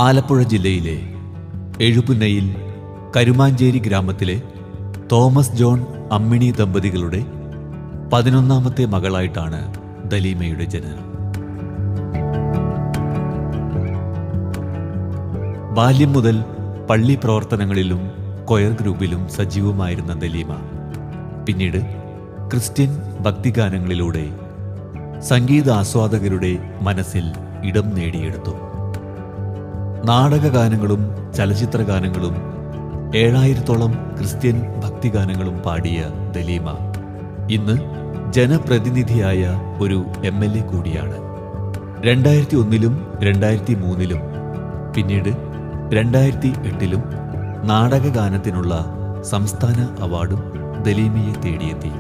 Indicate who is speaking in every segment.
Speaker 1: ആലപ്പുഴ ജില്ലയിലെ എഴുപുന്നയിൽ കരുമാഞ്ചേരി ഗ്രാമത്തിലെ Thomas John Ammini ദമ്പതികളുടെ 11ാമത്തെ മകളായിട്ടാണ് ദലീമയുടെ ജനനം. ബാല്യം മുതൽ പള്ളി പ്രവർത്തനങ്ങളിലും കൊയർ ഗ്രൂപ്പിലും സജീവമായിരുന്ന ദലീമ പിന്നീട് ക്രിസ്ത്യൻ ഭക്തിഗാനങ്ങളിലൂടെ സംഗീത ആസ്വാദകരുടെ മനസ്സിൽ ഇടം നേടിയെടുത്തു. നാടകഗാനങ്ങളും ചലച്ചിത്രഗാനങ്ങളും 7000-ഓളം ക്രിസ്ത്യൻ ഭക്തിഗാനങ്ങളും പാടിയ ദലീമ ഇന്ന് ജനപ്രതിനിധിയായ ഒരു MLA കൂടിയാണ്. 2001-ലും 2003-ലും പിന്നീട് 2008-ലും നാടകഗാനത്തിനുള്ള സംസ്ഥാന അവാർഡും ദലീമയെ തേടിയെത്തി.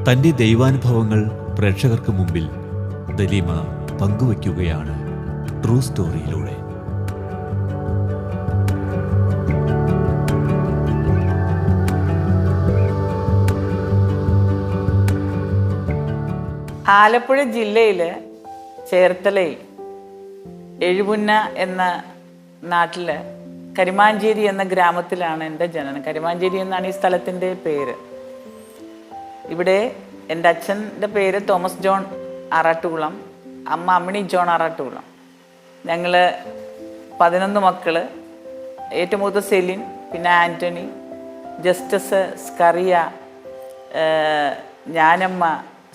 Speaker 1: തൻ്റെ ദൈവാനുഭവങ്ങൾ പ്രേക്ഷകർക്ക് മുമ്പിൽ ദലീമ പങ്കുവയ്ക്കുകയാണ് ട്രൂ സ്റ്റോറിയിലൂടെ.
Speaker 2: ആലപ്പുഴ ജില്ലയിലെ ചേർത്തലയിൽ എഴുപുന്ന എന്ന നാട്ടിൽ കരുമാഞ്ചേരി എന്ന ഗ്രാമത്തിലാണ് എൻ്റെ ജനനം. കരുമാഞ്ചേരി എന്നാണ് ഈ സ്ഥലത്തിൻ്റെ പേര്. ഇവിടെ എൻ്റെ അച്ഛൻ്റെ പേര് തോമസ് ജോൺ ആറാട്ടുകുളം, അമ്മ അമ്മിണി ജോൺ ആറാട്ടുകുളം. ഞങ്ങൾ 11 മക്കൾ. ഏറ്റവും മൂത്ത സെലിൻ, പിന്നെ ആൻ്റണി, ജസ്റ്റസ്, സ്കറിയ, ഞാനമ്മ,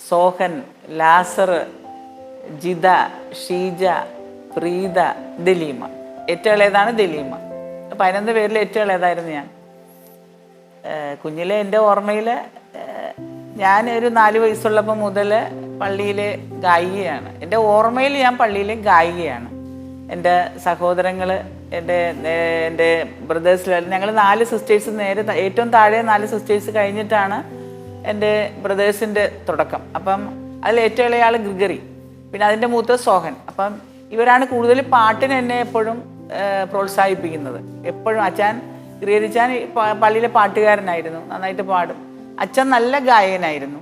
Speaker 2: സോഹൻ, ലാസർ, ജിത, ഷീജ, പ്രീത, ദലീമ. ഏറ്റവും ഇളയതാണ് ദലീമ. 11 പേരിൽ ഏറ്റവും ഇളയതായിരുന്നു ഞാൻ. കുഞ്ഞിലെ എൻ്റെ ഓർമ്മയിൽ ഞാൻ ഒരു 4 വയസ്സുള്ളപ്പോൾ മുതൽ പള്ളിയിലെ ഗായികയാണ്. എൻ്റെ ഓർമ്മയിൽ ഞാൻ പള്ളിയിലെ ഗായികയാണ്. എൻ്റെ സഹോദരങ്ങൾ, എൻ്റെ ബ്രദേഴ്സിൽ ഞങ്ങൾ 4 സിസ്റ്റേഴ്സ്, നേരെ ഏറ്റവും താഴെ 4 സിസ്റ്റേഴ്സ് കഴിഞ്ഞിട്ടാണ് എൻ്റെ ബ്രദേഴ്സിൻ്റെ തുടക്കം. അപ്പം അതിൽ ഏറ്റവും ഇളയ ആൾ ഗ്രിഗറി, പിന്നെ അതിൻ്റെ മൂത്ത സോഹൻ. അപ്പം ഇവരാണ് കൂടുതൽ പാട്ടിന് എന്നെ എപ്പോഴും പ്രോത്സാഹിപ്പിക്കുന്നത്. എപ്പോഴും അച്ഛൻ ഗ്രിഗറിച്ചാൻ പള്ളിയിലെ പാട്ടുകാരനായിരുന്നു, നന്നായിട്ട് പാടും. അച്ഛൻ നല്ല ഗായകനായിരുന്നു.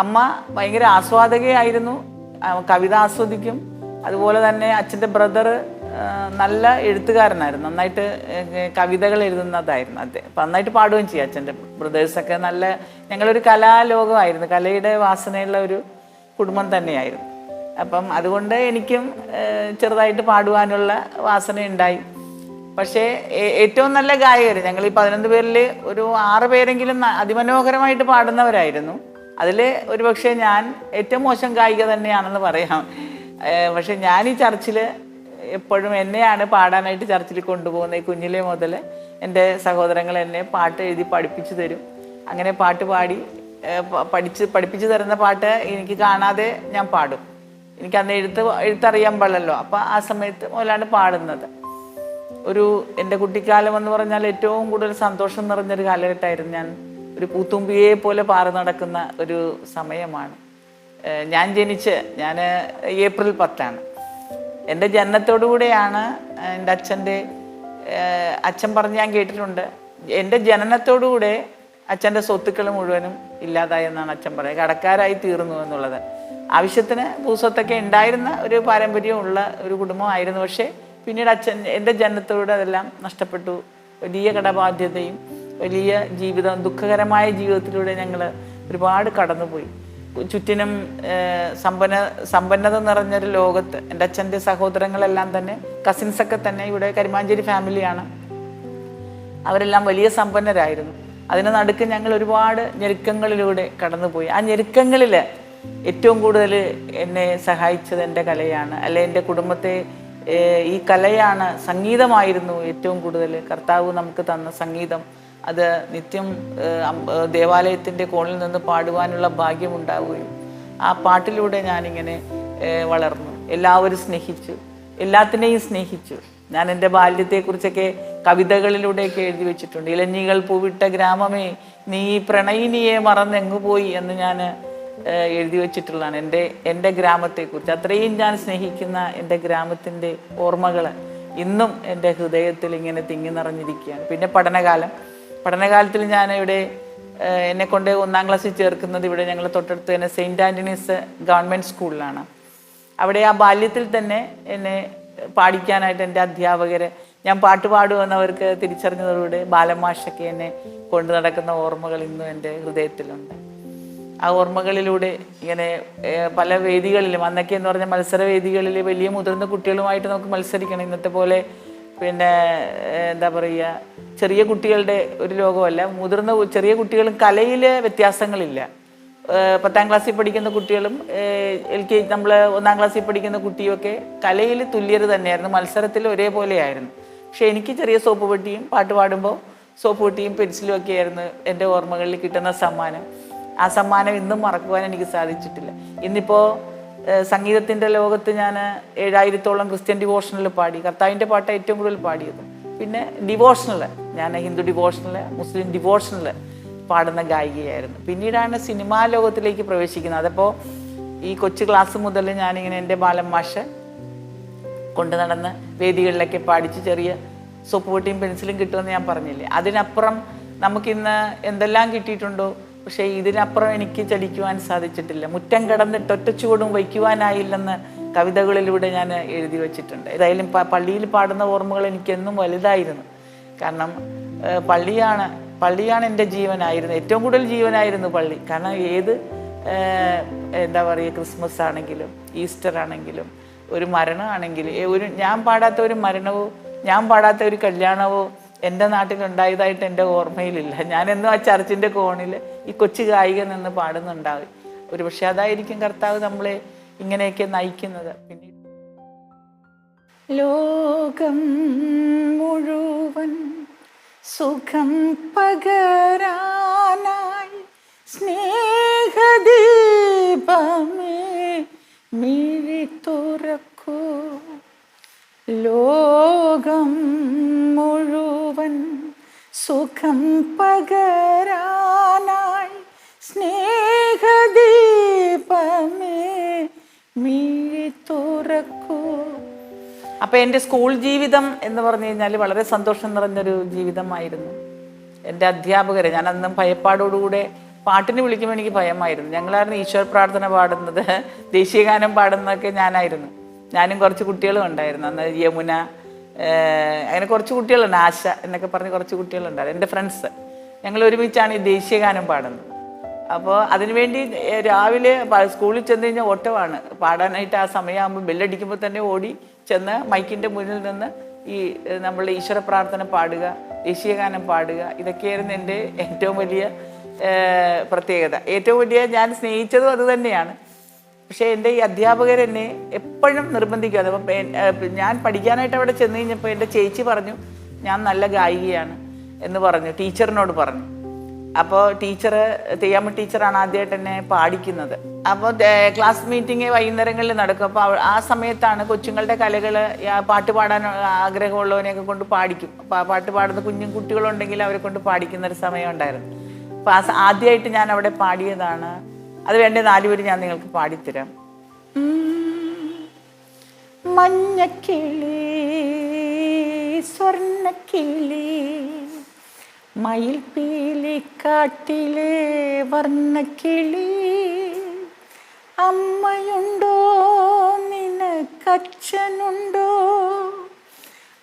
Speaker 2: അമ്മ ഭയങ്കര ആസ്വാദകയായിരുന്നു, കവിത ആസ്വദിക്കും. അതുപോലെ തന്നെ അച്ഛൻ്റെ ബ്രദർ നല്ല എഴുത്തുകാരനായിരുന്നു, നന്നായിട്ട് കവിതകൾ എഴുതുന്നതായിരുന്നു അദ്ദേഹം. അപ്പം നന്നായിട്ട് പാടുകയും ചെയ്യും. അച്ഛൻ്റെ ബ്രദേഴ്സൊക്കെ നല്ല, ഞങ്ങളൊരു കലാലോകമായിരുന്നു, കലയുടെ വാസനയുള്ള ഒരു കുടുംബം തന്നെയായിരുന്നു. അപ്പം അതുകൊണ്ട് എനിക്കും ചെറുതായിട്ട് പാടുവാനുള്ള വാസന ഉണ്ടായി. പക്ഷേ ഏറ്റവും നല്ല ഗായകർ ഞങ്ങൾ ഈ 11 പേരിൽ ഒരു 6 പേരെങ്കിലും അതിമനോഹരമായിട്ട് പാടുന്നവരായിരുന്നു. അതിൽ ഒരുപക്ഷെ ഞാൻ ഏറ്റവും മോശം ഗായിക തന്നെയാണെന്ന് പറയാം. പക്ഷെ ഞാൻ ഈ ചർച്ചിൽ എപ്പോഴും എന്നെയാണ് പാടാനായിട്ട് ചർച്ചിൽ കൊണ്ടുപോകുന്നത്. ഈ കുഞ്ഞിലെ മുതൽ എൻ്റെ സഹോദരങ്ങൾ എന്നെ പാട്ട് എഴുതി പഠിപ്പിച്ചു തരും. അങ്ങനെ പാട്ട് പാടി പഠിപ്പിച്ചു തരുന്ന പാട്ട് എനിക്ക് കാണാതെ ഞാൻ പാടും. എനിക്കന്ന് എഴുത്തറിയാൻ പാടില്ലല്ലോ. അപ്പം ആ സമയത്ത് മുതലാണ് പാടുന്നത്. എൻ്റെ കുട്ടിക്കാലം എന്ന് പറഞ്ഞാൽ ഏറ്റവും കൂടുതൽ സന്തോഷം നിറഞ്ഞൊരു കാലഘട്ടമായിരുന്നു. ഞാൻ ഒരു പൂത്തുമ്പിയെ പോലെ പാറി നടക്കുന്ന ഒരു സമയമാണ്. ഞാൻ ഏപ്രിൽ 10 എൻ്റെ ജനനത്തോടുകൂടെയാണ് എൻ്റെ അച്ഛൻ പറഞ്ഞ് ഞാൻ കേട്ടിട്ടുണ്ട്, എൻ്റെ ജനനത്തോടുകൂടെ അച്ഛൻ്റെ സ്വത്തുക്കൾ മുഴുവനും ഇല്ലാതായെന്നാണ് അച്ഛൻ പറയുക. കടക്കാരായി തീർന്നു എന്നുള്ളത്. ആവശ്യത്തിന് ഭൂസ്വത്തൊക്കെ ഉണ്ടായിരുന്ന ഒരു പാരമ്പര്യമുള്ള ഒരു കുടുംബമായിരുന്നു. പക്ഷേ പിന്നീട് എൻ്റെ ജനനത്തോടെ അതെല്ലാം നഷ്ടപ്പെട്ടു. വലിയ കടബാധ്യതയും വലിയ ജീവിതം, ദുഃഖകരമായ ജീവിതത്തിലൂടെ ഞങ്ങൾ ഒരുപാട് കടന്നുപോയി. ചുറ്റിനും സമ്പന്നത നിറഞ്ഞൊരു ലോകത്ത് എൻ്റെ അച്ഛൻ്റെ സഹോദരങ്ങളെല്ലാം തന്നെ, കസിൻസൊക്കെ തന്നെ ഇവിടെ കരുമാഞ്ചേരി ഫാമിലിയാണ്. അവരെല്ലാം വലിയ സമ്പന്നരായിരുന്നു. അതിന് നടുക്ക് ഞങ്ങൾ ഒരുപാട് ഞെരുക്കങ്ങളിലൂടെ കടന്നുപോയി. ആ ഞെരുക്കങ്ങളിൽ ഏറ്റവും കൂടുതൽ എന്നെ സഹായിച്ചത് എൻ്റെ കലയാണ്, അല്ലെ എൻ്റെ കുടുംബത്തെ ഈ കലയാണ്. സംഗീതമായിരുന്നു ഏറ്റവും കൂടുതൽ. കർത്താവ് നമുക്ക് തന്ന സംഗീതം, അത് നിത്യം ദേവാലയത്തിൻ്റെ കോണിൽ നിന്ന് പാടുവാനുള്ള ഭാഗ്യമുണ്ടാവുകയും ആ പാട്ടിലൂടെ ഞാനിങ്ങനെ വളർന്നു. എല്ലാവരും സ്നേഹിച്ചു, എല്ലാത്തിനെയും സ്നേഹിച്ചു. ഞാൻ എൻ്റെ ബാല്യത്തെക്കുറിച്ചൊക്കെ കവിതകളിലൂടെയൊക്കെ എഴുതി വെച്ചിട്ടുണ്ട്. ഇലഞ്ഞികൾ പൂവിട്ട ഗ്രാമമേ നീ പ്രണയിനിയെ മറന്നെങ്ങുപോയി എന്ന് ഞാൻ എഴുതി വെച്ചിട്ടുള്ളതാണ് എൻ്റെ ഗ്രാമത്തെക്കുറിച്ച്. അത്രയും ഞാൻ സ്നേഹിക്കുന്ന എൻ്റെ ഗ്രാമത്തിൻ്റെ ഓർമ്മകൾ ഇന്നും എൻ്റെ ഹൃദയത്തിൽ ഇങ്ങനെ തിങ്ങി നിറഞ്ഞിരിക്കുകയാണ്. പിന്നെ പഠനകാലത്തിൽ ഞാൻ ഇവിടെ എന്നെക്കൊണ്ട് 1-ാം ക്ലാസ്സിൽ ചേർക്കുന്നത് ഇവിടെ ഞങ്ങൾ തൊട്ടടുത്ത് തന്നെ സെയിൻറ്റ് ആൻ്റണീസ് ഗവൺമെൻറ് സ്കൂളിലാണ്. അവിടെ ആ ബാല്യത്തിൽ തന്നെ എന്നെ പാടിക്കാനായിട്ട് എൻ്റെ അധ്യാപകർ, ഞാൻ പാട്ട് പാടുമെന്നവർക്ക് തിരിച്ചറിഞ്ഞതോടുകൂടി ബാലമാഷൊക്കെ എന്നെ കൊണ്ടു നടക്കുന്ന ഓർമ്മകൾ ഇന്നും എൻ്റെ ഹൃദയത്തിലുണ്ട്. ആ ഓർമ്മകളിലൂടെ ഇങ്ങനെ പല വേദികളിലും, അന്നൊക്കെ എന്ന് പറഞ്ഞാൽ മത്സരവേദികളിൽ വലിയ മുതിർന്ന കുട്ടികളുമായിട്ട് നമുക്ക് മത്സരിക്കണം. ഇന്നത്തെ പോലെ പിന്നെ എന്താ പറയുക, ചെറിയ കുട്ടികളുടെ ഒരു ലോകമല്ല. മുതിർന്ന ചെറിയ കുട്ടികളും കലയിൽ വ്യത്യാസങ്ങളില്ല. 10ാം ക്ലാസ്സിൽ പഠിക്കുന്ന കുട്ടികളും നമ്മൾ 1ാം ക്ലാസ്സിൽ പഠിക്കുന്ന കുട്ടിയൊക്കെ കലയിൽ തുല്യർ തന്നെയായിരുന്നു, മത്സരത്തിൽ ഒരേപോലെയായിരുന്നു. പക്ഷെ എനിക്ക് ചെറിയ സോപ്പ് പെട്ടിയും പാട്ട് പാടുമ്പോൾ സോപ്പ് പെട്ടിയും പെൻസിലും ഒക്കെ ആയിരുന്നു എൻ്റെ ഓർമ്മകളിൽ കിട്ടുന്ന സമ്മാനം. ആ സമ്മാനം ഇന്നും മറക്കുവാൻ എനിക്ക് സാധിച്ചിട്ടില്ല. ഇന്നിപ്പോൾ സംഗീതത്തിൻ്റെ ലോകത്ത് ഞാൻ 7000-ഓളം ക്രിസ്ത്യൻ ഡിവോഷണൽ പാടി. കർത്താവിൻ്റെ പാട്ട് ഏറ്റവും കൂടുതൽ പാടിയത്. പിന്നെ ഡിവോഷണൽ, ഞാൻ ഹിന്ദു ഡിവോഷണൽ, മുസ്ലിം ഡിവോഷണൽ പാടുന്ന ഗായികയായിരുന്നു. പിന്നീടാണ് സിനിമാ ലോകത്തിലേക്ക് പ്രവേശിക്കുന്നത്. അതപ്പോൾ ഈ കൊച്ചു ക്ലാസ് മുതൽ ഞാനിങ്ങനെ എൻ്റെ ബാലൻ മാഷ് കൊണ്ടു നടന്ന് വേദികളിലൊക്കെ പാടിച്ച് ചെറിയ സോപ്പ് പൊട്ടിയും പെൻസിലും കിട്ടുമെന്ന് ഞാൻ പറഞ്ഞില്ലേ. അതിനപ്പുറം നമുക്കിന്ന് എന്തെല്ലാം കിട്ടിയിട്ടുണ്ടോ, പക്ഷേ ഇതിനപ്പുറം എനിക്ക് ചലിക്കുവാൻ സാധിച്ചിട്ടില്ല. മുറ്റം കടന്നിട്ട് ഒറ്റച്ചുവടും വയ്ക്കുവാനായില്ലെന്ന് കവിതകളിലൂടെ ഞാൻ എഴുതി വച്ചിട്ടുണ്ട്. ഏതായാലും പള്ളിയിൽ പാടുന്ന ഓർമ്മകൾ എനിക്കെന്നും വലുതായിരുന്നു. കാരണം പള്ളിയാണ് എൻ്റെ ജീവനായിരുന്നു, ഏറ്റവും കൂടുതൽ ജീവനായിരുന്നു പള്ളി. കാരണം ഏത് എന്താ പറയുക, ക്രിസ്മസ് ആണെങ്കിലും ഈസ്റ്റർ ആണെങ്കിലും ഒരു മരണമാണെങ്കിലും ഞാൻ പാടാത്ത ഒരു മരണവോ ഞാൻ പാടാത്ത ഒരു കല്യാണവോ എൻ്റെ നാട്ടിലുണ്ടായതായിട്ട് എൻ്റെ ഓർമ്മയിലില്ല. ഞാനെന്നും ആ ചർച്ചിൻ്റെ കോണിൽ ഈ കൊച്ചു ഗായിക നിന്ന് പാടുന്നുണ്ടാവും. ഒരു പക്ഷെ അതായിരിക്കും കർത്താവ് നമ്മളെ ഇങ്ങനെയൊക്കെ നയിക്കുന്നത്. പിന്നീട് ലോകം മുഴുവൻ സുഖം പകരാനായി സ്നേഹദീപമേ മിഴി തുറക്കൂ. ലോകം മുഴുവൻ സുഖം പകരാനായി സ്നേഹദീപമേ മിഴി തുറക്കൂ. അപ്പം എൻ്റെ സ്കൂൾ ജീവിതം എന്ന് പറഞ്ഞു കഴിഞ്ഞാൽ വളരെ സന്തോഷം നിറഞ്ഞൊരു ജീവിതമായിരുന്നു. എൻ്റെ അധ്യാപകരെ ഞാൻ അന്നും ഭയപ്പാടോടുകൂടെ പാട്ടിന് വിളിക്കുമ്പോൾ എനിക്ക് ഭയമായിരുന്നു. ഞങ്ങളായിരുന്നു ഈശ്വര പ്രാർത്ഥന പാടുന്നത്, ദേശീയഗാനം പാടുന്നതൊക്കെ ഞാനായിരുന്നു. ഞാനും കുറച്ച് കുട്ടികളും ഉണ്ടായിരുന്നു. അന്ന് യമുന, അങ്ങനെ കുറച്ച് കുട്ടികളുണ്ട്, ആശ എന്നൊക്കെ പറഞ്ഞ് കുറച്ച് കുട്ടികളുണ്ടായിരുന്നു, എൻ്റെ ഫ്രണ്ട്സ്. ഞങ്ങൾ ഒരുമിച്ചാണ് ഈ ദേശീയഗാനം പാടുന്നത്. അപ്പോൾ അതിനുവേണ്ടി രാവിലെ സ്കൂളിൽ ചെന്ന് കഴിഞ്ഞാൽ ഓട്ടമാണ് പാടാനായിട്ട്. ആ സമയമാകുമ്പോൾ ബെല്ലടിക്കുമ്പോൾ തന്നെ ഓടി ചെന്ന് മൈക്കിൻ്റെ മുന്നിൽ നിന്ന് ഈ നമ്മളുടെ ഈശ്വര പ്രാർത്ഥന പാടുക, ദേശീയഗാനം പാടുക, ഇതൊക്കെയായിരുന്നു എൻ്റെ ഏറ്റവും വലിയ പ്രത്യേകത. ഏറ്റവും വലിയ ഞാൻ സ്നേഹിച്ചതും അത് തന്നെയാണ്. പക്ഷേ എൻ്റെ ഈ അധ്യാപകർ എന്നെ എപ്പോഴും നിർബന്ധിക്കും. അപ്പം ഞാൻ പഠിക്കാനായിട്ട് അവിടെ ചെന്ന് കഴിഞ്ഞപ്പോൾ എൻ്റെ ചേച്ചി പറഞ്ഞു ഞാൻ നല്ല ഗായികയാണ് എന്ന് പറഞ്ഞു, ടീച്ചറിനോട് പറഞ്ഞു. അപ്പോൾ തെയ്യാമ്മ ടീച്ചറാണ് ആദ്യമായിട്ട് എന്നെ പാടിക്കുന്നത്. അപ്പോൾ ക്ലാസ് മീറ്റിംഗ് വൈകുന്നേരങ്ങളിൽ നടക്കും. അപ്പോൾ ആ സമയത്താണ് കൊച്ചുങ്ങളുടെ കലകൾ, പാട്ട് പാടാൻ ആഗ്രഹമുള്ളവനെയൊക്കെ കൊണ്ട് പാടിക്കും. അപ്പോൾ ആ പാട്ട് പാടുന്ന കുട്ടികളുണ്ടെങ്കിൽ അവരെ കൊണ്ട് പാടിക്കുന്നൊരു സമയം ഉണ്ടായിരുന്നു. അപ്പോൾ ആദ്യമായിട്ട് ഞാൻ അവിടെ പാടിയതാണ്. അത് വേണ്ട 4 വരി ഞാൻ നിങ്ങൾക്ക് പാടിത്തരാം. മഞ്ഞക്കിളി സ്വർണ്ണക്കിളി മയിൽ പീലിക്കാട്ടിലെ വർണ്ണക്കിളി, അമ്മയുണ്ടോ നിനക്കച്ഛനുണ്ടോ,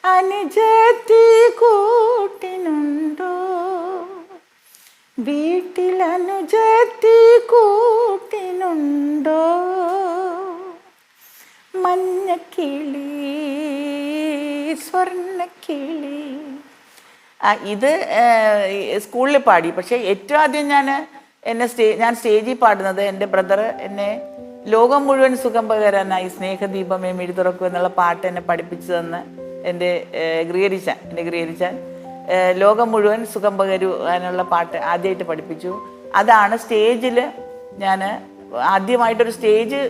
Speaker 2: അനുജത്തി കൂട്ടിനുണ്ടോ, വീട്ടിൽ അനുജത്തി കൂട്ടിനുണ്ടോ, മഞ്ഞക്കിളി സ്വർണ്ണക്കിളി. ഇത് സ്കൂളിൽ പാടി. പക്ഷേ ഏറ്റവും ആദ്യം ഞാൻ സ്റ്റേജിൽ പാടുന്നത് എൻ്റെ ബ്രദർ എന്നെ ലോകം മുഴുവൻ സുഖം പകരാനായി സ്നേഹദീപമേ മിഴി തുറക്കൂ എന്നുള്ള പാട്ട് എന്നെ പഠിപ്പിച്ചു തന്ന് എൻ്റെ ഗ്രിയരിച്ചാൻ ലോകം മുഴുവൻ സുഖം പകരുവാനുള്ള പാട്ട് ആദ്യമായിട്ട് പഠിപ്പിച്ചു. അതാണ് സ്റ്റേജിൽ ഞാൻ ആദ്യമായിട്ടൊരു സ്റ്റേജ്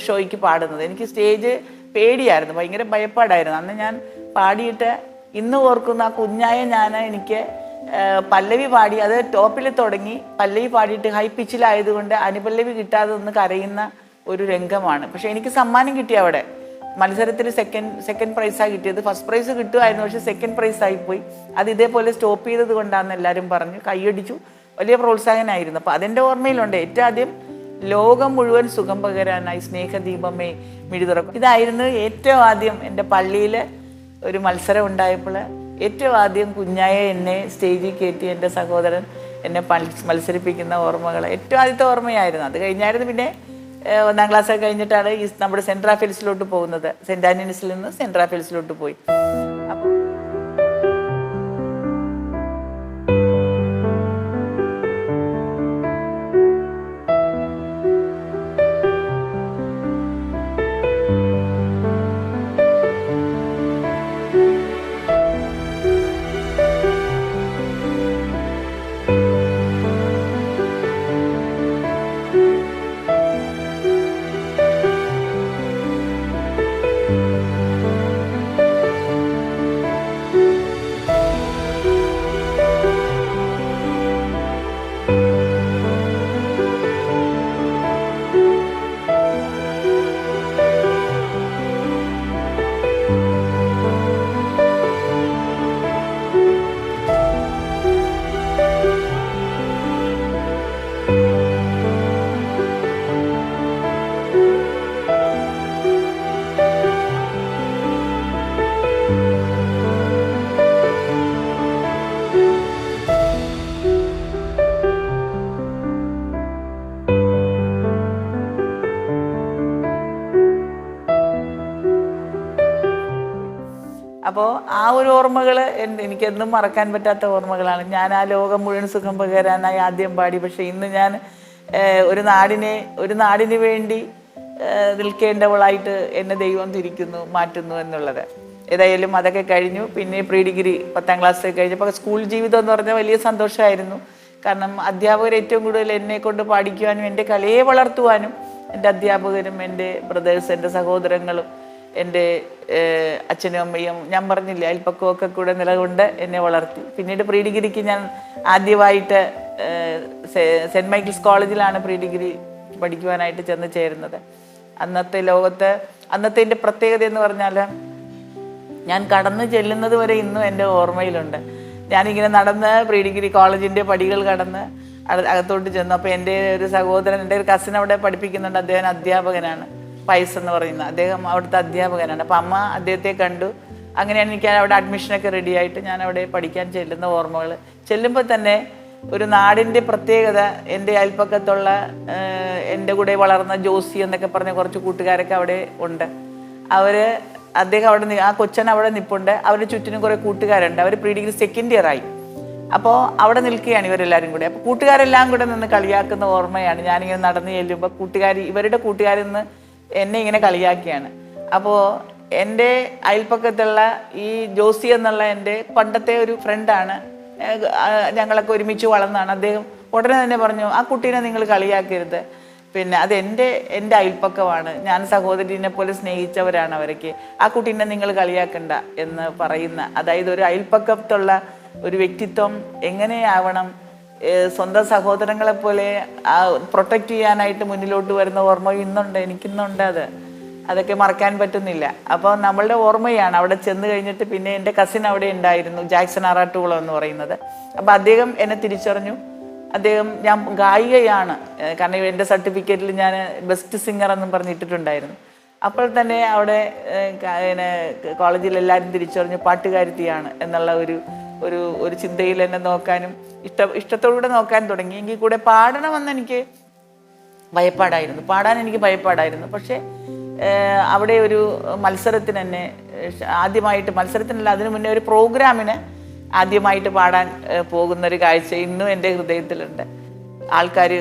Speaker 2: ഷോയ്ക്ക് പാടുന്നത്. എനിക്ക് സ്റ്റേജ് പേടിയായിരുന്നു, ഭയങ്കര ഭയപ്പാടായിരുന്നു. അന്ന് ഞാൻ പാടിയിട്ട് ഇന്ന് ഓർക്കുന്ന ആ കുഞ്ഞായ എനിക്ക് പല്ലവി പാടി, അത് ടോപ്പിൽ തുടങ്ങി പല്ലവി പാടിയിട്ട് ഹൈ പിച്ചിലായതുകൊണ്ട് അനുപല്ലവി കിട്ടാതെ ഒന്ന് കരയുന്ന ഒരു രംഗമാണ്. പക്ഷെ എനിക്ക് സമ്മാനം കിട്ടി. അവിടെ മത്സരത്തിൽ സെക്കൻഡ് പ്രൈസാണ് കിട്ടിയത്. ഫസ്റ്റ് പ്രൈസ് കിട്ടുമായിരുന്നു, പക്ഷെ സെക്കൻഡ് പ്രൈസ് ആയിപ്പോയി. അത് ഇതേപോലെ സ്റ്റോപ്പ് ചെയ്തത് കൊണ്ടാണെന്ന് എല്ലാവരും പറഞ്ഞു, കൈയടിച്ചു, വലിയ പ്രോത്സാഹനമായിരുന്നു. അപ്പോൾ അതെൻ്റെ ഓർമ്മയിലുണ്ട്. ഏറ്റവും ആദ്യം ലോകം മുഴുവൻ സുഖം പകരാനായി സ്നേഹദീപമേ മിഴി തുറക്കും. ഇതായിരുന്നു ഏറ്റവും ആദ്യം എൻ്റെ പള്ളിയിൽ ഒരു മത്സരം ഉണ്ടായപ്പോൾ ഏറ്റവും ആദ്യം കുഞ്ഞായ എന്നെ സ്റ്റേജിൽ കയറ്റി എൻ്റെ സഹോദരൻ എന്നെ മത്സരിപ്പിക്കുന്ന ഓർമ്മകൾ ഏറ്റവും ആദ്യത്തെ ഓർമ്മയായിരുന്നു. അത് കഴിഞ്ഞായിരുന്നു പിന്നെ 1ാം ക്ലാസ് കഴിഞ്ഞിട്ടാണ് ഈ നമ്മുടെ സെൻറ്റ് റാഫേൽസിലോട്ട് പോകുന്നത്. സെൻറ്റ് ആൻ്റണീസിൽ നിന്ന് സെൻറ്റ് റാഫേൽസിലോട്ട് പോയി. അപ്പോൾ അപ്പോൾ ആ ഒരു ഓർമ്മകൾ എനിക്കെന്നും മറക്കാൻ പറ്റാത്ത ഓർമ്മകളാണ്. ഞാൻ ആ ലോകം മുഴുവൻ സുഖം പകരാനായി ആദ്യം പാടി. പക്ഷേ ഇന്ന് ഞാൻ ഒരു നാടിന് വേണ്ടി നിൽക്കേണ്ടവളായിട്ട് എന്നെ ദൈവം തിരിക്കുന്നു, മാറ്റുന്നു എന്നുള്ളത്. ഏതായാലും അതൊക്കെ കഴിഞ്ഞു. പിന്നെ പ്രീ ഡിഗ്രി 10ാം ക്ലാസ് കഴിഞ്ഞപ്പോൾ സ്കൂൾ ജീവിതം എന്ന് പറഞ്ഞാൽ വലിയ സന്തോഷമായിരുന്നു. കാരണം അധ്യാപകർ ഏറ്റവും കൂടുതൽ എന്നെ കൊണ്ട് പാടിക്കുവാനും എൻ്റെ കലയെ വളർത്തുവാനും എൻ്റെ അധ്യാപകരും എൻ്റെ ബ്രദേഴ്സ്, എൻ്റെ സഹോദരങ്ങളും, എൻ്റെ അച്ഛനും അമ്മയും, ഞാൻ പറഞ്ഞില്ല അയൽപ്പക്കമൊക്കെ കൂടെ നിലകൊണ്ട് എന്നെ വളർത്തി. പിന്നീട് പ്രീ ഡിഗ്രിക്ക് ഞാൻ ആദ്യമായിട്ട് സെൻറ്റ് മൈക്കിൾസ് കോളേജിലാണ് പ്രീ ഡിഗ്രി പഠിക്കുവാനായിട്ട് ചെന്ന് ചേരുന്നത്. അന്നത്തെ എൻ്റെ പ്രത്യേകത എന്ന് പറഞ്ഞാൽ ഞാൻ കടന്നു ചെല്ലുന്നത് വരെ ഇന്നും എൻ്റെ ഓർമ്മയിലുണ്ട്. ഞാനിങ്ങനെ നടന്ന് പ്രീ ഡിഗ്രി കോളേജിൻ്റെ പടികൾ കടന്ന് അകത്തോട്ട് ചെന്നു. അപ്പോൾ എൻ്റെ ഒരു സഹോദരൻ, എൻ്റെ ഒരു കസിൻ അവിടെ പഠിപ്പിക്കുന്നുണ്ട്. അദ്ദേഹം അധ്യാപകനാണ്, പൈസ എന്ന് പറയുന്ന അദ്ദേഹം അവിടുത്തെ അധ്യാപകനാണ്. അപ്പം അമ്മ അദ്ദേഹത്തെ കണ്ടു. അങ്ങനെയാണ് എനിക്ക് അവിടെ അഡ്മിഷനൊക്കെ റെഡിയായിട്ട് ഞാൻ അവിടെ പഠിക്കാൻ ചെല്ലുന്ന ഓർമ്മകൾ. ചെല്ലുമ്പോൾ തന്നെ ഒരു നാടിൻ്റെ പ്രത്യേകത, എൻ്റെ അയൽപ്പക്കത്തുള്ള എൻ്റെ കൂടെ വളർന്ന ജോസി എന്നൊക്കെ പറഞ്ഞ കുറച്ച് കൂട്ടുകാരൊക്കെ അവിടെ ഉണ്ട്. അദ്ദേഹം അവിടെ ആ കൊച്ചൻ അവിടെ നിൽപ്പുണ്ട്. അവരുടെ ചുറ്റിനും കുറേ കൂട്ടുകാരുണ്ട്. അവർ പ്രീ ഡിഗ്രി സെക്കൻഡ് ഇയർ ആയി. അപ്പോൾ അവിടെ നിൽക്കുകയാണ് ഇവരെല്ലാവരും കൂടെ. അപ്പോൾ കൂട്ടുകാരെല്ലാം കൂടെ നിന്ന് കളിയാക്കുന്ന ഓർമ്മയാണ്. ഞാനിങ്ങനെ നടന്നു ചെല്ലുമ്പോൾ ഇവരുടെ കൂട്ടുകാരിൽ നിന്ന് എന്നെ ഇങ്ങനെ കളിയാക്കിയാണ്. അപ്പോൾ എൻ്റെ അയൽപ്പക്കത്തുള്ള ഈ ജോസി എന്നുള്ള എൻ്റെ പണ്ടത്തെ ഒരു ഫ്രണ്ടാണ്. ഞങ്ങളൊക്കെ ഒരുമിച്ച് വളർന്നതാണ്. അദ്ദേഹം ഉടനെ തന്നെ പറഞ്ഞു, ആ കുട്ടീനെ നിങ്ങൾ കളിയാക്കരുത്, പിന്നെ അത് എൻ്റെ അയൽപ്പക്കമാണ്, ഞാൻ സഹോദരീനെ പോലെ സ്നേഹിച്ചവരാണ് അവരൊക്കെ, ആ കുട്ടീനെ നിങ്ങൾ കളിയാക്കണ്ട എന്ന് പറയുന്ന, അതായത് ഒരു അയൽപ്പക്കത്തുള്ള ഒരു വ്യക്തിത്വം എങ്ങനെയാവണം, സ്വന്തം സഹോദരങ്ങളെപ്പോലെ പ്രൊട്ടക്റ്റ് ചെയ്യാനായിട്ട് മുന്നിലോട്ട് വരുന്ന ഓർമ്മ ഇന്നുണ്ട്, എനിക്കിന്നുണ്ട്. അതൊക്കെ മറക്കാൻ പറ്റുന്നില്ല. അപ്പോൾ നമ്മളുടെ ഓർമ്മയാണ്. അവിടെ ചെന്ന് കഴിഞ്ഞിട്ട് പിന്നെ എൻ്റെ കസിൻ അവിടെ ഉണ്ടായിരുന്നു, ജാക്സൺ ആറാട്ടുകുളം എന്ന് പറയുന്നത്. അപ്പോൾ അദ്ദേഹം എന്നെ തിരിച്ചറിഞ്ഞു. ഞാൻ ഗായികയാണ്, കാരണം എൻ്റെ സർട്ടിഫിക്കറ്റിൽ ഞാൻ ബെസ്റ്റ് സിംഗർ എന്നും പറഞ്ഞിട്ടിട്ടുണ്ടായിരുന്നു. അപ്പോൾ തന്നെ അവിടെ കോളേജിൽ എല്ലാവരും തിരിച്ചറിഞ്ഞു പാട്ടുകാരിത്തിയാണ് എന്നുള്ള ഒരു ചിന്തയിൽ എന്നെ നോക്കാനും ഇഷ്ടത്തോടുകൂടെ നോക്കാൻ തുടങ്ങി. എങ്കിൽ കൂടെ പാടാൻ എനിക്ക് ഭയപ്പാടായിരുന്നു. പക്ഷേ അവിടെ ഒരു മത്സരത്തിന് എന്നെ മത്സരത്തിനല്ല, അതിനു മുന്നേ ഒരു പ്രോഗ്രാമിന് ആദ്യമായിട്ട് പാടാൻ പോകുന്നൊരു കാഴ്ച ഇന്നും എൻ്റെ ഹൃദയത്തിലുണ്ട്. ആൾക്കാർ,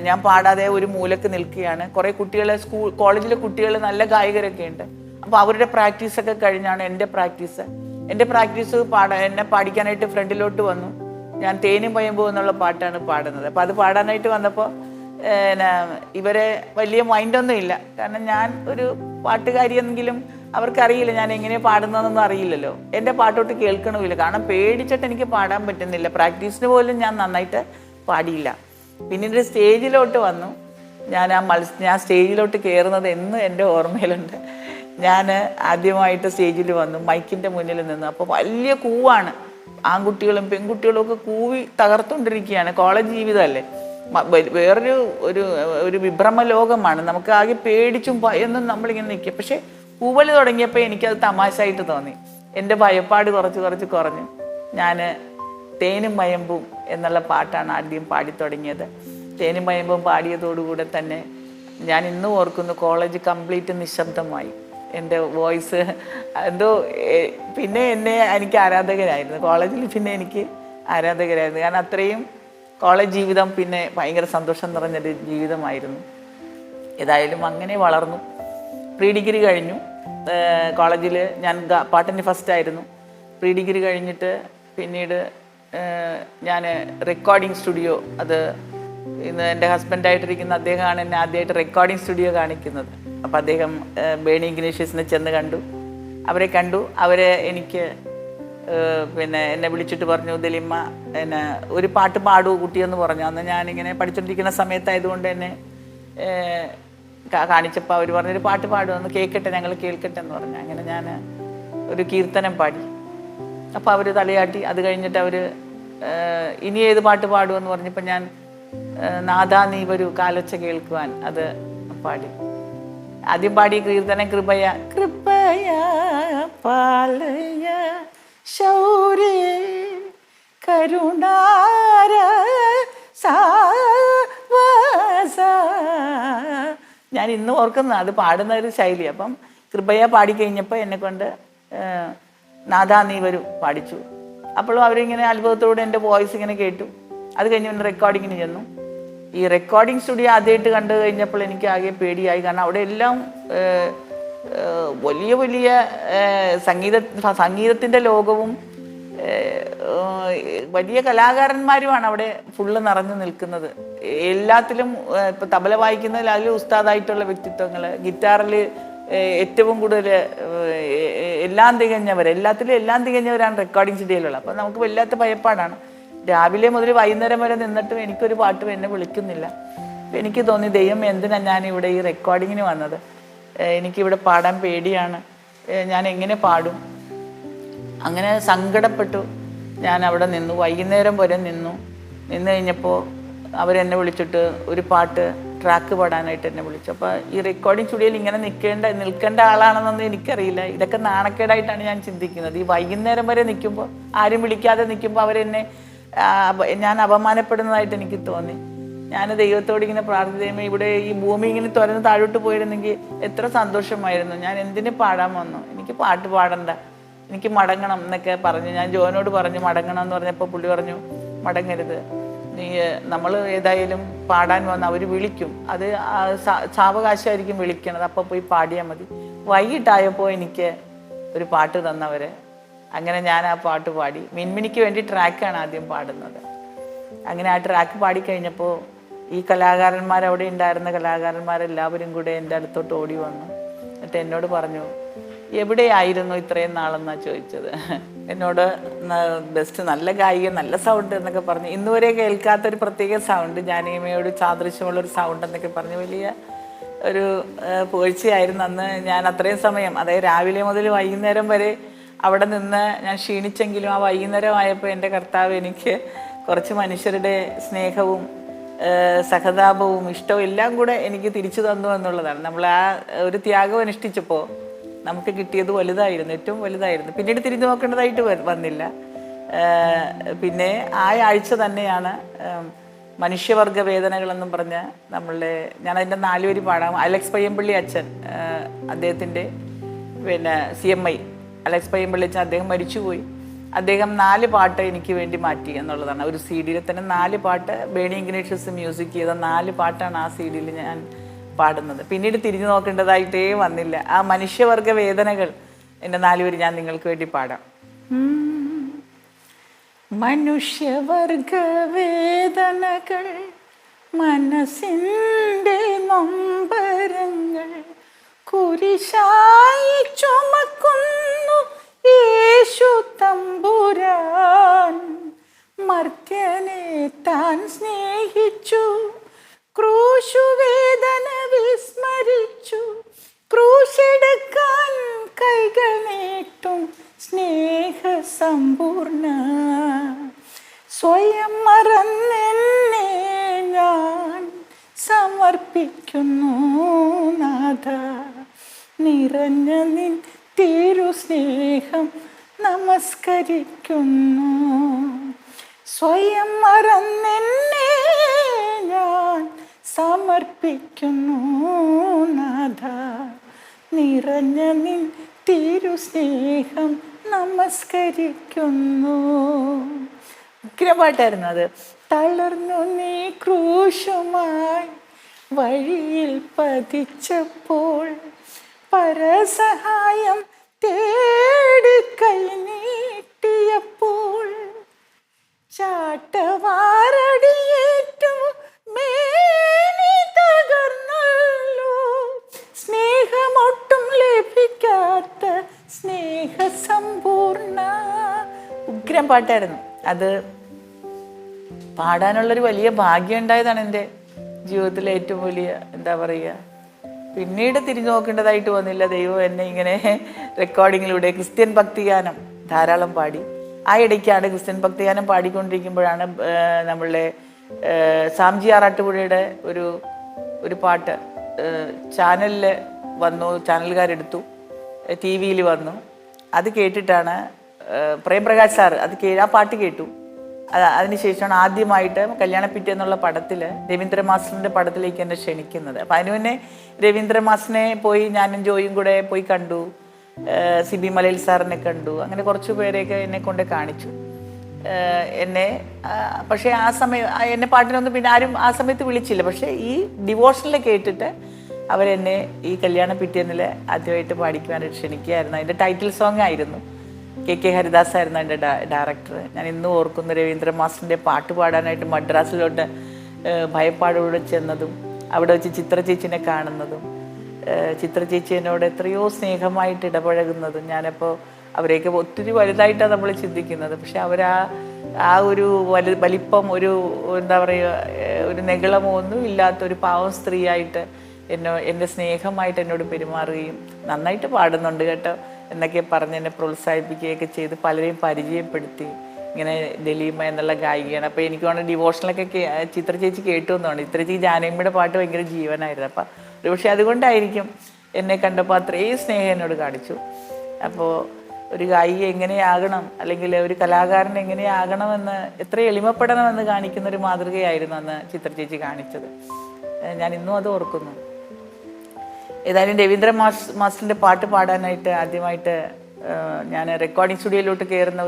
Speaker 2: ഞാൻ പാടാതെ ഒരു മൂലക്ക് നിൽക്കുകയാണ്. കുറേ കുട്ടികൾ, കോളേജിലെ കുട്ടികൾ നല്ല ഗായകരൊക്കെ ഉണ്ട്. അപ്പോൾ അവരുടെ പ്രാക്ടീസൊക്കെ കഴിഞ്ഞാണ് എൻ്റെ പ്രാക്ടീസ് എന്നെ പാടിക്കാനായിട്ട് ഫ്രണ്ടിലോട്ട് വന്നു. ഞാൻ തേനും പയമ്പോ എന്നുള്ള പാട്ടാണ് പാടുന്നത്. അപ്പോൾ അത് പാടാനായിട്ട് വന്നപ്പോൾ ഇവരെ വലിയ മൈൻഡൊന്നും ഇല്ല. കാരണം ഞാൻ ഒരു പാട്ടുകാരിയെങ്കിലും അവർക്കറിയില്ല ഞാൻ എങ്ങനെയാണ് പാടുന്നതെന്നൊന്നും അറിയില്ലല്ലോ. എൻ്റെ പാട്ടോട്ട് കേൾക്കണമില്ല. കാരണം പേടിച്ചിട്ട് എനിക്ക് പാടാൻ പറ്റുന്നില്ല. പ്രാക്ടീസിന് പോലും ഞാൻ നന്നായിട്ട് പാടിയില്ല. പിന്നീട് സ്റ്റേജിലോട്ട് വന്നു. ഞാൻ സ്റ്റേജിലോട്ട് കയറുന്നത് എന്നും എൻ്റെ ഓർമ്മയിലുണ്ട്. ഞാൻ ആദ്യമായിട്ട് സ്റ്റേജിൽ വന്നു, മൈക്കിൻ്റെ മുന്നിൽ നിന്നു. അപ്പോൾ വലിയ കൂവാണ്, ആൺകുട്ടികളും പെൺകുട്ടികളും ഒക്കെ കൂവി തകർത്തുകൊണ്ടിരിക്കുകയാണ്. കോളേജ് ജീവിതമല്ലേ. വേറൊരു ഒരു ഒരു വിഭ്രമ ലോകമാണ്. നമുക്ക് ആകെ പേടിച്ചും ഭയന്നും നമ്മളിങ്ങനെ നിൽക്കുക. പക്ഷെ പൂവൽ തുടങ്ങിയപ്പോൾ എനിക്കത് തമാശയായിട്ട് തോന്നി. എൻ്റെ ഭയപ്പാട് കുറച്ച് കുറഞ്ഞു. ഞാൻ തേനും മയമ്പും എന്നുള്ള പാട്ടാണ് ആദ്യം പാടി തുടങ്ങിയത്. തേനും മയമ്പും പാടിയതോടുകൂടെ തന്നെ ഞാൻ ഇന്നും ഓർക്കുന്നു, കോളേജ് കംപ്ലീറ്റ് നിശബ്ദമായി. എൻ്റെ വോയിസ് എന്തോ പിന്നെ എനിക്ക് ആരാധകരായിരുന്നു കോളേജിൽ. പിന്നെ എനിക്ക് ആരാധകരായിരുന്നു. കാരണം അത്രയും കോളേജ് ജീവിതം പിന്നെ ഭയങ്കര സന്തോഷം നിറഞ്ഞൊരു ജീവിതമായിരുന്നു. ഏതായാലും അങ്ങനെ വളർന്നു. പ്രീ ഡിഗ്രി കഴിഞ്ഞു. കോളേജിൽ ഞാൻ പാട്ടിന് ഫസ്റ്റായിരുന്നു. പ്രീ ഡിഗ്രി കഴിഞ്ഞിട്ട് പിന്നീട് ഞാൻ റെക്കോർഡിങ് സ്റ്റുഡിയോ, അത് ഇന്ന് എൻ്റെ ഹസ്ബൻഡായിട്ടിരിക്കുന്ന അദ്ദേഹമാണ് എന്നെ ആദ്യമായിട്ട് റെക്കോർഡിങ് സ്റ്റുഡിയോ കാണിക്കുന്നത്. അപ്പോൾ അദ്ദേഹം ബേണി ഇഗ്നേഷ്യസിനെ ചെന്ന് കണ്ടു. അവരെ കണ്ടു. എനിക്ക് പിന്നെ എന്നെ വിളിച്ചിട്ട് പറഞ്ഞു, ദലീമ പിന്നെ ഒരു പാട്ട് പാടൂ കുട്ടിയെന്ന് പറഞ്ഞു. അന്ന് ഞാനിങ്ങനെ പഠിച്ചുകൊണ്ടിരിക്കുന്ന സമയത്തായതുകൊണ്ട് എന്നെ കാണിച്ചപ്പോൾ അവർ പറഞ്ഞൊരു പാട്ട് പാടുമെന്ന്, കേൾക്കട്ടെ, ഞങ്ങൾ കേൾക്കട്ടെ എന്ന് പറഞ്ഞു. അങ്ങനെ ഞാൻ ഒരു കീർത്തനം പാടി. അപ്പോൾ അവർ തലയാട്ടി. അത് കഴിഞ്ഞിട്ട് അവർ ഇനി ഏത് പാട്ട് പാടുമെന്ന് പറഞ്ഞപ്പോൾ ഞാൻ നാദാ നീ വരൂ കാലൊച്ച കേൾക്കുവാൻ അത് പാടി. ആദ്യം പാടി കീർത്തനം കൃപയ കൃപയ പാലയ ശൗര്യ കരുണാര സാവസ. ഞാൻ ഇന്ന് ഓർക്കുന്ന അത് പാടുന്ന ഒരു ശൈലി. അപ്പം കൃപയ പാടിക്കഴിഞ്ഞപ്പോൾ എന്നെക്കൊണ്ട് നാദാ നീ വരൂ പാടിച്ചു. അപ്പോഴും അവരിങ്ങനെ അത്ഭുതത്തോടെ എൻ്റെ വോയിസ് ഇങ്ങനെ കേട്ടു. അത് കഴിഞ്ഞ് പിന്നെ റെക്കോർഡിങ്ങിന് ചെന്നു. ഈ റെക്കോർഡിംഗ് സ്റ്റുഡിയോ ആദ്യമായിട്ട് കണ്ടു കഴിഞ്ഞപ്പോൾ എനിക്ക് ആകെ പേടിയായി. കാരണം അവിടെ എല്ലാം വലിയ വലിയ സംഗീതത്തിൻ്റെ ലോകവും വലിയ കലാകാരന്മാരുമാണ് അവിടെ ഫുള്ള് നിറഞ്ഞു നിൽക്കുന്നത്. എല്ലാത്തിലും ഇപ്പം തബല വായിക്കുന്നതിൽ അതിൽ ഉസ്താദായിട്ടുള്ള വ്യക്തിത്വങ്ങൾ, ഗിറ്റാറിൽ ഏറ്റവും കൂടുതൽ എല്ലാത്തിലും എല്ലാം തികഞ്ഞവരാണ് റെക്കോർഡിംഗ് സ്റ്റുഡിയോയിലുള്ളത്. അപ്പം നമുക്ക് വല്ലാത്ത ഭയപ്പാടാണ്. രാവിലെ മുതൽ വൈകുന്നേരം വരെ നിന്നിട്ടും എനിക്കൊരു പാട്ടും എന്നെ വിളിക്കുന്നില്ല. അപ്പം എനിക്ക് തോന്നി, ദൈവം എന്തിനാണ് ഞാനിവിടെ ഈ റെക്കോർഡിങ്ങിന് വന്നത്? എനിക്കിവിടെ പാടാൻ പേടിയാണ്, ഞാൻ എങ്ങനെ പാടും? അങ്ങനെ സങ്കടപ്പെട്ടു. ഞാൻ അവിടെ നിന്നു, വൈകുന്നേരം വരെ നിന്ന് കഴിഞ്ഞപ്പോൾ അവരെന്നെ വിളിച്ചിട്ട് ഒരു പാട്ട് ട്രാക്ക് പാടാനായിട്ട് എന്നെ വിളിച്ചു. അപ്പോൾ ഈ റെക്കോർഡിംഗ് സ്റ്റുഡിയോയിൽ ഇങ്ങനെ നിൽക്കേണ്ട ആളാണെന്നൊന്നും എനിക്കറിയില്ല. ഇതൊക്കെ നാണക്കേടായിട്ടാണ് ഞാൻ ചിന്തിക്കുന്നത്. ഈ വൈകുന്നേരം വരെ നിൽക്കുമ്പോൾ, ആരും വിളിക്കാതെ നിൽക്കുമ്പോൾ ഞാൻ അപമാനപ്പെടുന്നതായിട്ട് എനിക്ക് തോന്നി. ഞാൻ ദൈവത്തോട് ഇങ്ങനെ പ്രാർത്ഥിക്കുമ്പോൾ ഇവിടെ ഈ ഭൂമി ഇങ്ങനെ തുറന്ന് താഴോട്ട് പോയിരുന്നെങ്കിൽ എത്ര സന്തോഷമായിരുന്നു. ഞാൻ എന്തിനു പാടാൻ വന്നു? എനിക്ക് പാട്ട് പാടണ്ട, എനിക്ക് മടങ്ങണം എന്നൊക്കെ പറഞ്ഞു. ഞാൻ ജോനോട് പറഞ്ഞു മടങ്ങണം എന്ന് പറഞ്ഞപ്പോൾ പുള്ളി പറഞ്ഞു, മടങ്ങരുത്, നമ്മൾ ഏതായാലും പാടാൻ വന്ന് അവർ വിളിക്കും, അത് സാവകാശമായിരിക്കും വിളിക്കണത്, അപ്പോൾ പോയി പാടിയാൽ മതി. വൈകിട്ടായപ്പോൾ എനിക്ക് ഒരു പാട്ട് തന്നവർ. അങ്ങനെ ഞാൻ ആ പാട്ട് പാടി. മിൻമിനിക്ക് വേണ്ടി ട്രാക്കാണ് ആദ്യം പാടുന്നത്. അങ്ങനെ ആ ട്രാക്ക് പാടിക്കഴിഞ്ഞപ്പോൾ ഈ അവിടെ ഉണ്ടായിരുന്ന കലാകാരന്മാരെല്ലാവരും കൂടെ എൻ്റെ അടുത്തോട്ട് ഓടി വന്നു. എന്നിട്ട് എന്നോട് പറഞ്ഞു, എവിടെയായിരുന്നു ഇത്രയും നാളെന്നാണ് ചോദിച്ചത്. എന്നോട് ബെസ്റ്റ്, നല്ല ഗായിക, നല്ല സൗണ്ട് എന്നൊക്കെ പറഞ്ഞ്, ഇന്നുവരെ കേൾക്കാത്തൊരു പ്രത്യേക സൗണ്ട്, ജാനകിയമ്മയോട് സാദൃശ്യമുള്ളൊരു സൗണ്ട് എന്നൊക്കെ പറഞ്ഞ് വലിയ ഒരു പുകഴ്ചയായിരുന്നു അന്ന്. ഞാൻ അത്രയും സമയം, അതായത് രാവിലെ മുതൽ വൈകുന്നേരം വരെ അവിടെ നിന്ന് ഞാൻ ക്ഷീണിച്ചെങ്കിലും ആ വൈകുന്നേരം ആയപ്പോൾ എൻ്റെ കർത്താവ് എനിക്ക് കുറച്ച് മനുഷ്യരുടെ സ്നേഹവും സഹതാപവും ഇഷ്ടവും എല്ലാം കൂടെ എനിക്ക് തിരിച്ചു തന്നു എന്നുള്ളതാണ്. നമ്മൾ ആ ഒരു ത്യാഗം അനുഷ്ഠിച്ചപ്പോൾ നമുക്ക് കിട്ടിയത് വലുതായിരുന്നു, ഏറ്റവും വലുതായിരുന്നു. പിന്നീട് തിരിഞ്ഞു നോക്കേണ്ടതായിട്ട് വന്നില്ല. പിന്നെ ആ ആഴ്ച തന്നെയാണ് മനുഷ്യവർഗ വേദനകളെന്നും പറഞ്ഞ് ഞാനതിൻ്റെ 4 വരി പാടാം. അലക്സ് പയ്യമ്പള്ളി അച്ഛൻ, അദ്ദേഹത്തിൻ്റെ പിന്നെ CMI അലക്സ് പയ്യമ്പള്ളി അച്ഛൻ, അദ്ദേഹം മരിച്ചുപോയി. അദ്ദേഹം 4 പാട്ട് എനിക്ക് വേണ്ടി മാറ്റി എന്നുള്ളതാണ്. ഒരു CD-യിൽ തന്നെ 4 പാട്ട്, ബേണി ഇഗ്നേഷ്യസ് മ്യൂസിക് ചെയ്ത 4 പാട്ടാണ് ആ CD-യിൽ ഞാൻ പാടുന്നത്. പിന്നീട് തിരിഞ്ഞു നോക്കേണ്ടതായിട്ടേ വന്നില്ല. ആ മനുഷ്യവർഗ വേദനകൾ എൻ്റെ 4 വരി ഞാൻ നിങ്ങൾക്ക് വേണ്ടി പാടാം. മനുഷ്യവർഗ വേദനകൾ, മനസ്സിൻ്റെ നൊമ്പരങ്ങൾ കുരിശായി ചുമക്കുന്നു യേശു തമ്പുരാൻ. മർത്യനെ താൻ സ്നേഹിച്ചു, ക്രൂശുവേദന വിസ്മരിച്ചു, ക്രൂശെടുക്കാൻ കൈകൾ നീട്ടും സ്നേഹസമ്പൂർണ. സ്വയം മറന്നെന്നെ ഞാൻ സമർപ്പിക്കുന്നു നാഥ, നിറഞ്ഞ നിൻ തിരു സ്നേഹം നമസ്കരിക്കുന്നു. സ്വയം മറന്നെന്നെ ഞാൻ സമർപ്പിക്കുന്നു നാഥ, നിറഞ്ഞ നിൻ തിരു സ്നേഹം നമസ്കരിക്കുന്നു. ഉഗ്രപാട്ടായിരുന്നു അത്. തളർന്നു നീ ക്രൂശുമായി വഴിയിൽ പതിച്ചപ്പോൾ, പരസഹായം തേടി കൈ നീട്ടിയപ്പോൾ, ചാട്ടവാറടിയേറ്റു മേനി തകർന്നല്ലോ, സ്നേഹമൊട്ടും ലഭിക്കാത്ത സ്നേഹസമ്പൂർണ. ഉഗ്രം പാട്ടായിരുന്നു അത്. പാടാനുള്ളൊരു വലിയ ഭാഗ്യം ഉണ്ടായതാണ് എൻ്റെ ജീവിതത്തിലെ ഏറ്റവും വലിയ, എന്താ പറയുക, പിന്നീട് തിരിഞ്ഞു നോക്കേണ്ടതായിട്ട് വന്നില്ല. ദൈവം എന്നെ ഇങ്ങനെ റെക്കോർഡിങ്ങിലൂടെ ക്രിസ്ത്യൻ ഭക്തിഗാനം ധാരാളം പാടി. ആ ഇടയ്ക്കാണ് ക്രിസ്ത്യൻ ഭക്തിഗാനം പാടിക്കൊണ്ടിരിക്കുമ്പോഴാണ് നമ്മളുടെ സാംജി ആറാട്ടുപുഴയുടെ ഒരു പാട്ട് ചാനലിൽ വന്നു, ചാനലുകാരെടുത്തു, ടി വിയിൽ വന്നു. അത് കേട്ടിട്ടാണ് പ്രേംപ്രകാശ് സാർ ആ പാട്ട് കേട്ടു. അതിനുശേഷമാണ് ആദ്യമായിട്ട് കല്യാണപ്പിറ്റ എന്നുള്ള പടത്തിൽ രവീന്ദ്ര മാസ്റ്ററിൻ്റെ പടത്തിലേക്ക് എന്നെ ക്ഷണിക്കുന്നത്. അപ്പം അതിന് മുന്നേ രവീന്ദ്ര മാസ്റ്ററിനെ പോയി ഞാനും ജോയും കൂടെ പോയി കണ്ടു, സിബി മലയിൽ സാറിനെ കണ്ടു, അങ്ങനെ കുറച്ച് പേരെയൊക്കെ എന്നെ കൊണ്ട് കാണിച്ചു എന്നെ. പക്ഷേ ആ സമയം എന്നെ പാട്ടിനൊന്നും പിന്നെ ആരും ആ സമയത്ത് വിളിച്ചില്ല. പക്ഷേ ഈ ഡിവോഷനിൽ കേട്ടിട്ട് അവരെന്നെ ഈ കല്യാണ പിറ്റേന്നിൽ ആദ്യമായിട്ട് പാടിക്കുവാനായിട്ട് ക്ഷണിക്കുകയായിരുന്നു. അതിൻ്റെ ടൈറ്റിൽ സോങ് ആയിരുന്നു. കെ ഹരിദാസ് ആയിരുന്നു എൻ്റെ ഡയറക്ടർ. ഞാൻ ഇന്നും ഓർക്കുന്നു രവീന്ദ്ര മാസ്റ്ററിൻ്റെ പാട്ട് പാടാനായിട്ട് മദ്രാസിലോട്ട് ഭയപ്പാടോടെ ചെന്നതും അവിടെ വെച്ച് ചിത്ര ചേച്ചിനെ കാണുന്നതും ചിത്ര ചേച്ചി എന്നോട് എത്രയോ സ്നേഹമായിട്ട് ഇടപഴകുന്നതും. ഞാനപ്പോൾ അവരെയൊക്കെ ഒത്തിരി വലുതായിട്ടാണ് നമ്മൾ ചിന്തിക്കുന്നത്. പക്ഷെ ആ ഒരു വലിപ്പം, ഒരു എന്താ പറയുക, ഒരു നെഗളമോ ഒന്നും ഇല്ലാത്തൊരു പാവം സ്ത്രീയായിട്ട് എൻ്റെ സ്നേഹമായിട്ട് എന്നോട് പെരുമാറുകയും നന്നായിട്ട് പാടുന്നുണ്ട് കേട്ടോ എന്നൊക്കെ പറഞ്ഞ് എന്നെ പ്രോത്സാഹിപ്പിക്കുകയൊക്കെ ചെയ്ത് പലരെയും പരിചയപ്പെടുത്തി. ഇങ്ങനെ ദലീമ എന്നുള്ള ഗായികയാണ്. അപ്പോൾ എനിക്ക് വേണ്ട ഡിവോഷണലൊക്കെ ചിത്ര ചേച്ചി കേട്ടു എന്നാണ്. ചിത്ര ചേച്ചി ജാനകിയുടെ പാട്ട് ഭയങ്കര ജീവനായിരുന്നു. അപ്പം ഒരുപക്ഷെ അതുകൊണ്ടായിരിക്കും എന്നെ കണ്ടപ്പോൾ അത്രയും സ്നേഹം എന്നോട് കാണിച്ചു. അപ്പോൾ ഒരു ഗായിക എങ്ങനെയാകണം, അല്ലെങ്കിൽ ഒരു കലാകാരൻ എങ്ങനെയാകണമെന്ന്, എത്ര എളിമപ്പെടണമെന്ന് കാണിക്കുന്ന ഒരു മാതൃകയായിരുന്നു അന്ന് ചിത്ര ചേച്ചി കാണിച്ചത്. ഞാൻ ഇന്നും അത് ഓർക്കുന്നു. ഏതായാലും രവീന്ദ്ര മാസ്റ്ററിൻ്റെ പാട്ട് പാടാനായിട്ട് ആദ്യമായിട്ട് ഞാൻ റെക്കോർഡിംഗ് സ്റ്റുഡിയോയിലോട്ട് കയറുന്ന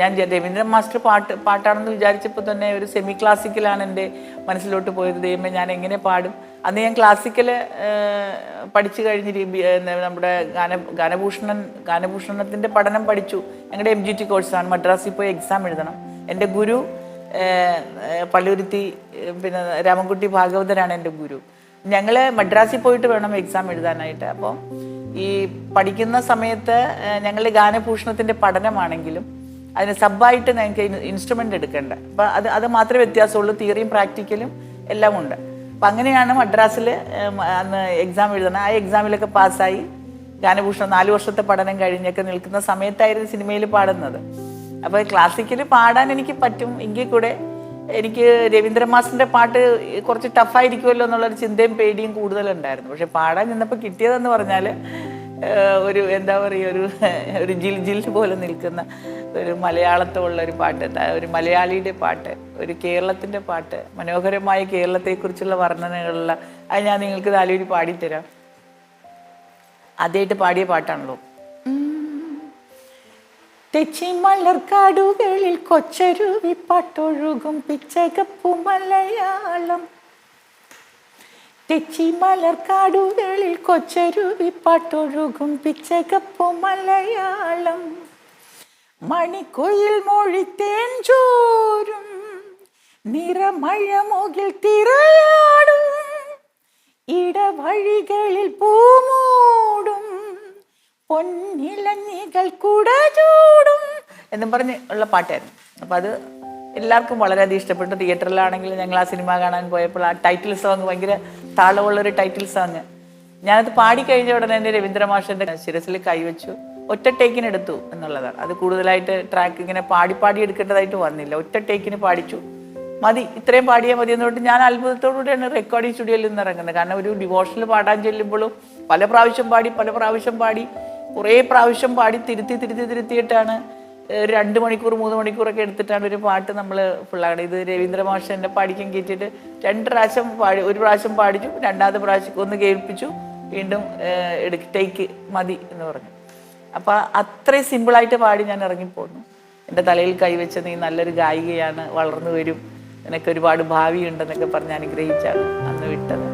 Speaker 2: ഞാൻ രവീന്ദ്ര മാസ്റ്റർ പാട്ടാണെന്ന് വിചാരിച്ചപ്പോൾ തന്നെ ഒരു സെമി ക്ലാസിക്കലാണ് എൻ്റെ മനസ്സിലോട്ട് പോയത്. ദൈവമേ ഞാൻ എങ്ങനെ പാടും. അന്ന് ഞാൻ ക്ലാസിക്കൽ പഠിച്ചു കഴിഞ്ഞ് നമ്മുടെ ഗാനഭൂഷണത്തിൻ്റെ പഠനം പഠിച്ചു. ഞങ്ങളുടെ MGT കോഴ്സാണ്. മദ്രാസിൽ പോയി എക്സാം എഴുതണം. എൻ്റെ ഗുരു പള്ളുരുത്തി പിന്നെ രാമൻകുട്ടി ഭാഗവതരാണ് എൻ്റെ ഗുരു. ഞങ്ങൾ മദ്രാസിൽ പോയിട്ട് വേണം എക്സാം എഴുതാനായിട്ട്. അപ്പോൾ ഈ പഠിക്കുന്ന സമയത്ത് ഞങ്ങളുടെ ഗാനഭൂഷണത്തിൻ്റെ പഠനമാണെങ്കിലും അതിന് സബ്ബായിട്ട് ഞങ്ങൾക്ക് ഇൻസ്ട്രുമെൻ്റ് എടുക്കേണ്ട. അപ്പം അത് മാത്രമേ വ്യത്യാസമുള്ളൂ. തിയറിയും പ്രാക്ടിക്കലും എല്ലാം ഉണ്ട്. അപ്പം അങ്ങനെയാണ് മദ്രാസിൽ അന്ന് എക്സാം എഴുതുന്നത്. ആ എക്സാമിലൊക്കെ പാസ്സായി ഗാനഭൂഷണം 4 വർഷത്തെ പഠനം കഴിഞ്ഞൊക്കെ നിൽക്കുന്ന സമയത്തായിരുന്നു സിനിമയിൽ പാടുന്നത്. അപ്പോൾ ക്ലാസിക്കൽ പാടാൻ എനിക്ക് പറ്റും. എങ്കിൽ കൂടെ എനിക്ക് രവീന്ദ്ര മാസ്റ്ററിൻ്റെ പാട്ട് കുറച്ച് ടഫായിരിക്കുമല്ലോ എന്നുള്ളൊരു ചിന്തയും പേടിയും കൂടുതലുണ്ടായിരുന്നു. പക്ഷെ പാടാൻ നിന്നപ്പോൾ കിട്ടിയതെന്ന് പറഞ്ഞാൽ ഒരു എന്താ പറയുക, ഒരു ജിൽ പോലെ നിൽക്കുന്ന ഒരു മലയാളത്തോടുള്ള ഒരു പാട്ട്, ഒരു മലയാളിയുടെ പാട്ട്, ഒരു കേരളത്തിൻ്റെ പാട്ട്, മനോഹരമായ കേരളത്തെക്കുറിച്ചുള്ള വർണ്ണനകളുള്ള അത് ഞാൻ നിങ്ങൾക്ക് നല്ലൊരു പാടിത്തരാം. ആദ്യമായിട്ട് പാടിയ പാട്ടാണല്ലോ. തെച്ചിമലർക്കാടുകളിൽ കൊച്ചരുവി പാട്ടൊഴുകും പിച്ചകപ്പു മലയാളം. തെച്ചിമലർക്കാടുകളിൽ കൊച്ചരുവി പാട്ടൊഴുകും പിച്ചകപ്പു മലയാളം. മണിക്കുയിൽ മൊഴിത്തേൻ ചോരും നിറമഴ മുകിൽ തിരയാടും. ഇടവഴികളിൽ പൂമൂടും പൊന്നിലഞ്ഞികൾ കുടചൂടും എന്നും പറഞ്ഞ് ഉള്ള പാട്ടായിരുന്നു. അപ്പോൾ അത് എല്ലാവർക്കും വളരെയധികം ഇഷ്ടപ്പെട്ടു. തിയേറ്ററിലാണെങ്കിൽ ഞങ്ങൾ ആ സിനിമ കാണാൻ പോയപ്പോൾ ആ ടൈറ്റിൽ സോങ് ഭയങ്കര താളമുള്ളൊരു ടൈറ്റിൽ സോങ്. ഞാനത് പാടിക്കഴിഞ്ഞ ഉടനെ തന്നെ രവീന്ദ്ര മാഷിൻ്റെ ശിരസിൽ കൈവച്ചു. ഒറ്റ ടേക്കിന് എടുത്തു എന്നുള്ളതാണ്. അത് കൂടുതലായിട്ട് ട്രാക്ക് ഇങ്ങനെ പാടി എടുക്കേണ്ടതായിട്ട് വന്നില്ല. ഒറ്റ ടേക്കിന് പാടിച്ചു. മതി, ഇത്രയും പാടിയാൽ മതി എന്ന് പറഞ്ഞിട്ട് ഞാൻ അത്ഭുതത്തോടുകൂടിയാണ് റെക്കോർഡിംഗ് സ്റ്റുഡിയോയിൽ നിന്ന് ഇറങ്ങുന്നത്. കാരണം ഒരു ഡിവോഷണൽ പാടാൻ ചെല്ലുമ്പോഴും പല പ്രാവശ്യം പാടി കുറേ പ്രാവശ്യം പാടി തിരുത്തിയിട്ടാണ് 2 മണിക്കൂർ 3 മണിക്കൂറൊക്കെ എടുത്തിട്ടാണ് ഒരു പാട്ട് നമ്മൾ ഫുള്ളാണ്. ഇത് രവീന്ദ്ര മാഷ് എന്നെ പാടിക്കാൻ കയറ്റിയിട്ട് 2 പ്രാവശ്യം പാടി, ഒരു പ്രാവശ്യം പാടിച്ചു, 2ാമത്തെ പ്രാവശ്യം ഒന്ന് കേൾപ്പിച്ചു, വീണ്ടും ടേക്ക് മതി എന്ന് പറഞ്ഞു. അപ്പോൾ അത്രയും സിമ്പിളായിട്ട് പാടി ഞാൻ ഇറങ്ങിപ്പോന്നു. എൻ്റെ തലയിൽ കൈവച്ച നീ നല്ലൊരു ഗായികയാണ്, വളർന്നു വരും, നിനക്ക് ഒരുപാട് ഭാവിയുണ്ടെന്നൊക്കെ പറഞ്ഞ് അനുഗ്രഹിച്ചാണ് അന്ന് വിട്ടത്.